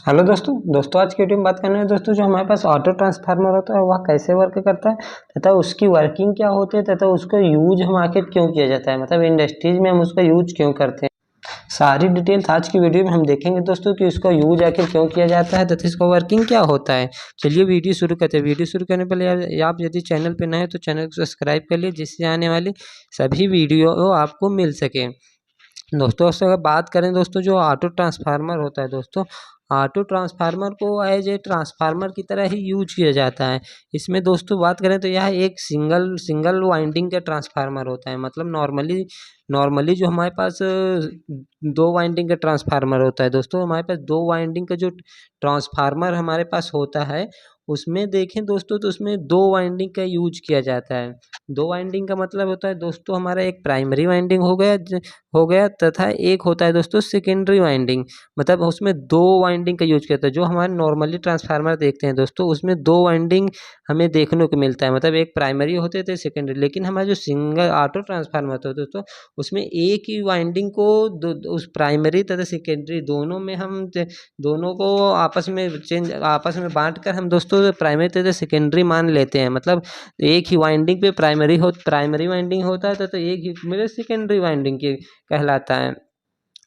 Hello दोस्तों आज की वीडियो में बात करने हैं दोस्तों जो हमारे पास ऑटो ट्रांसफार्मर होता है वह कैसे वर्क करता है तथा उसकी वर्किंग क्या होती है तथा उसका यूज हम आखिर क्यों किया जाता है, मतलब इंडस्ट्रीज में हम उसका यूज क्यों करते हैं। सारी डिटेल्स आज की वीडियो में हम देखेंगे दोस्तों कि उसका यूज आखिर क्यों किया जाता है तथा इसका वर्किंग क्या होता है। चलिए वीडियो शुरू करते हैं। वीडियो शुरू करने पहले आप यदि चैनल पर नए हैं तो चैनल को सब्सक्राइब कर लीजिए जिससे आने वाली सभी वीडियो आपको मिल सके। दोस्तों अगर बात करें दोस्तों जो ऑटो ट्रांसफार्मर होता है दोस्तों, ऑटो ट्रांसफार्मर को एज ए ट्रांसफार्मर की तरह ही यूज किया जाता है। इसमें दोस्तों बात करें तो यह एक सिंगल वाइंडिंग का ट्रांसफार्मर होता है। मतलब नॉर्मली जो हमारे पास दो वाइंडिंग का ट्रांसफार्मर होता है दोस्तों, हमारे पास दो वाइंडिंग का जो ट्रांसफार्मर हमारे पास होता है उसमें देखें दोस्तों तो उसमें दो वाइंडिंग का यूज किया जाता है। दो वाइंडिंग का मतलब होता है दोस्तों हमारा एक प्राइमरी वाइंडिंग हो गया तथा एक होता है दोस्तों सेकेंडरी वाइंडिंग। मतलब उसमें दो वाइंडिंग का यूज किया जाता है। जो हमारे नॉर्मली ट्रांसफार्मर देखते हैं दोस्तों उसमें दो वाइंडिंग हमें देखने को मिलता है, मतलब एक प्राइमरी होते थे सेकेंडरी। लेकिन हमारा जो सिंगल ऑटो ट्रांसफार्मर होता है दोस्तों उसमें एक ही वाइंडिंग को उस प्राइमरी तथा सेकेंडरी दोनों में हम दोनों को आपस में बांट कर हम दोस्तों प्राइमरी तथा सेकेंडरी मान लेते हैं। मतलब एक ही वाइंडिंग पे प्राइमरी वाइंडिंग होता है तो एक ही मेरे सेकेंडरी वाइंडिंग की कहलाता है।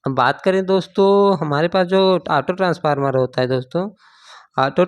अब बात करें दोस्तों हमारे पास जो ऑटो ट्रांसफार्मर होता है दोस्तों, ऑटो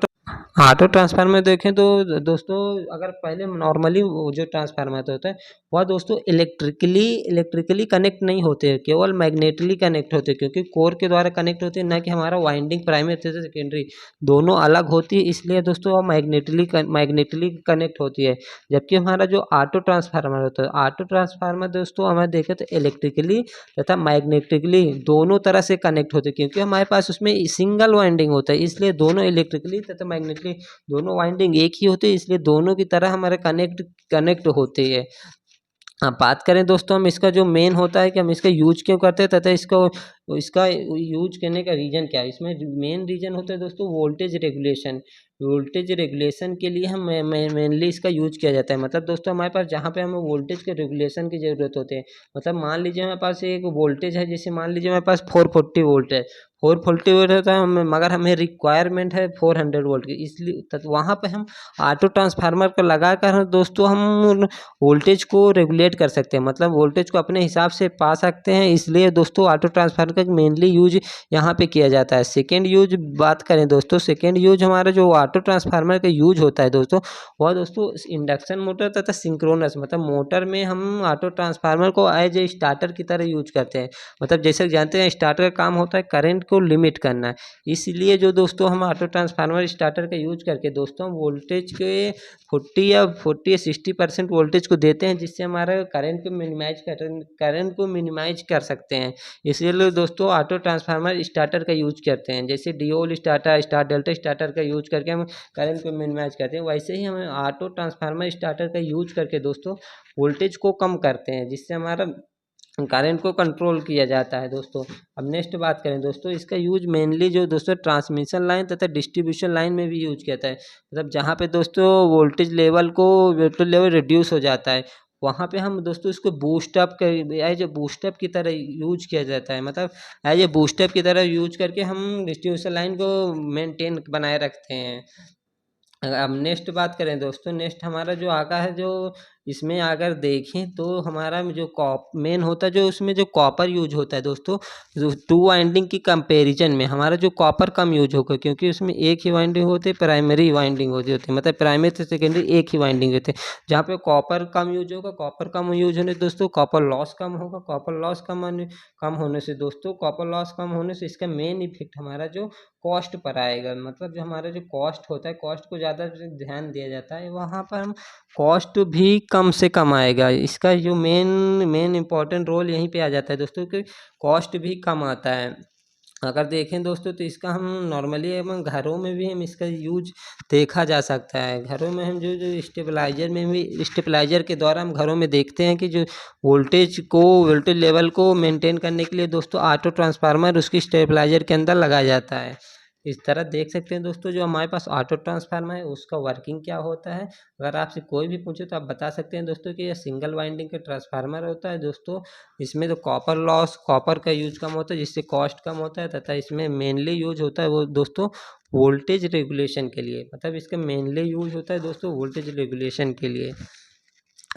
ऑटो ट्रांसफार्मर देखें तो दोस्तों अगर पहले नॉर्मली वो जो ट्रांसफार्मर होता है वह दोस्तों इलेक्ट्रिकली कनेक्ट नहीं होते हैं, केवल मैग्नेटिकली कनेक्ट होते हैं। क्योंकि कोर के द्वारा कनेक्ट होते हैं, ना कि हमारा वाइंडिंग प्राइमरी से सेकेंडरी दोनों अलग होती है। इसलिए दोस्तों वह मैग्नेटिकली कनेक्ट होती है। जबकि हमारा जो ऑटो ट्रांसफार्मर होता है, ऑटो ट्रांसफार्मर दोस्तों हमें देखें तो इलेक्ट्रिकली तथा मैग्नेटिकली दोनों तरह से कनेक्ट होते हैं। क्योंकि हमारे पास उसमें सिंगल वाइंडिंग होता है इसलिए दोनों इलेक्ट्रिकली तथा मैग्नेटिकली दोनों वाइंडिंग एक ही होते हैं, इसलिए दोनों की तरह हमारे कनेक्ट होते हैं। अब बात करें दोस्तों हम इसका जो मेन होता है कि हम इसका यूज क्यों करते हैं तथा इसका यूज करने का रीज़न क्या है। इसमें मेन रीज़न होता है दोस्तों वोल्टेज रेगुलेशन के लिए हम मेनली इसका यूज किया जाता है। मतलब दोस्तों हमारे पास जहाँ पे हमें वोल्टेज के रेगुलेशन की ज़रूरत होती है, मतलब मान लीजिए हमारे पास एक वोल्टेज है, जैसे मान लीजिए हमारे पास 440 वोल्ट है, 440 वोल्ट होता है मगर हमें रिक्वायरमेंट है 400 वोल्ट की। इसलिए वहाँ पे हम ऑटो ट्रांसफार्मर को लगा कर दोस्तों हम वोल्टेज को रेगुलेट कर सकते हैं, मतलब वोल्टेज को अपने हिसाब से पा सकते हैं। इसलिए दोस्तों ऑटो ट्रांसफार्मर का मेनली यूज यहाँ पे किया जाता है। सेकेंड यूज बात करें दोस्तों, सेकेंड यूज हमारा जो ऑटो ट्रांसफार्मर का यूज होता है दोस्तों वह दोस्तों इंडक्शन मोटर तथा सिंक्रोनस, मतलब मोटर में हम ऑटो ट्रांसफार्मर को एज ए स्टार्टर की तरह यूज करते हैं। मतलब जैसे जानते हैं स्टार्टर का काम होता है करंट को लिमिट करना। इसलिए जो दोस्तों हम ऑटो ट्रांसफार्मर स्टार्टर का यूज करके दोस्तों वोल्टेज के 40 या 60% वोल्टेज को देते हैं, जिससे हमारा करंट को मिनिमाइज कर सकते हैं। इसलिए दोस्तों ऑटो ट्रांसफार्मर स्टार्टर का यूज करते हैं। जैसे dual starter, star delta starter का यूज करके हम करंट को मिनिमाइज करते हैं, वैसे ही हमें ऑटो ट्रांसफार्मर स्टार्टर का यूज करके दोस्तों वोल्टेज को कम करते हैं, जिससे हमारा करंट को कंट्रोल किया जाता है दोस्तों। अब नेक्स्ट बात करें दोस्तों, इसका यूज मेनली जो दोस्तों ट्रांसमिशन लाइन तथा डिस्ट्रीब्यूशन लाइन में भी यूज किया जाता है। मतलब जहाँ पे दोस्तों वोल्टेज लेवल रिड्यूस हो जाता है वहाँ पे हम दोस्तों इसको एज ए बूस्टअप की तरह यूज किया जाता है। मतलब एज ए बूस्टअप की तरह यूज करके हम डिस्ट्रीब्यूशन लाइन को मेंटेन बनाए रखते हैं। अब नेक्स्ट बात करें दोस्तों, नेक्स्ट हमारा जो आगा है, जो इसमें अगर देखें तो हमारा जो मेन होता है जो उसमें जो कॉपर यूज होता है दोस्तों, जो टू वाइंडिंग की कंपैरिजन में हमारा जो कॉपर कम यूज होगा। क्योंकि उसमें एक ही वाइंडिंग होती है, प्राइमरी वाइंडिंग होती है, मतलब प्राइमरी से सेकेंडरी एक ही वाइंडिंग होती है। जहाँ पे कॉपर कम यूज होगा, कॉपर कम यूज होने दोस्तों कॉपर लॉस कम होगा। कम होने से दोस्तों कॉपर लॉस कम होने से इसका मेन इफेक्ट हमारा जो कॉस्ट पर आएगा। मतलब जो हमारा जो कॉस्ट होता है, कॉस्ट को ज़्यादा ध्यान दिया जाता है, वहाँ पर हम कॉस्ट भी कम से कम आएगा। इसका जो मेन इम्पॉर्टेंट रोल यहीं पे आ जाता है दोस्तों कि कॉस्ट भी कम आता है। अगर देखें दोस्तों तो इसका हम नॉर्मली हम घरों में भी हम इसका यूज देखा जा सकता है। घरों में हम जो स्टेबलाइजर के द्वारा हम घरों में देखते हैं कि जो वोल्टेज लेवल को मेंटेन करने के लिए दोस्तों ऑटो ट्रांसफार्मर उसकी स्टेबलाइजर के अंदर लगाया जाता है। इस तरह देख सकते हैं दोस्तों, जो हमारे पास ऑटो ट्रांसफार्मर है उसका वर्किंग क्या होता है। अगर आपसे कोई भी पूछे तो आप बता सकते हैं दोस्तों कि यह सिंगल वाइंडिंग का ट्रांसफार्मर होता है दोस्तों। इसमें तो कॉपर का यूज कम होता है, जिससे कॉस्ट कम होता है, तथा इसमें मेनली यूज होता है वो दोस्तों वोल्टेज रेगुलेशन के लिए। मतलब इसका मेनली यूज होता है दोस्तों वोल्टेज रेगुलेशन के लिए।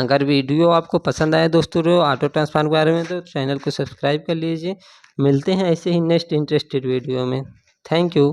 अगर वीडियो आपको पसंद आए दोस्तों ऑटो ट्रांसफार्मर के बारे में, तो चैनल को सब्सक्राइब कर लीजिए। मिलते हैं ऐसे ही नेक्स्ट इंटरेस्टेड वीडियो में। Thank you.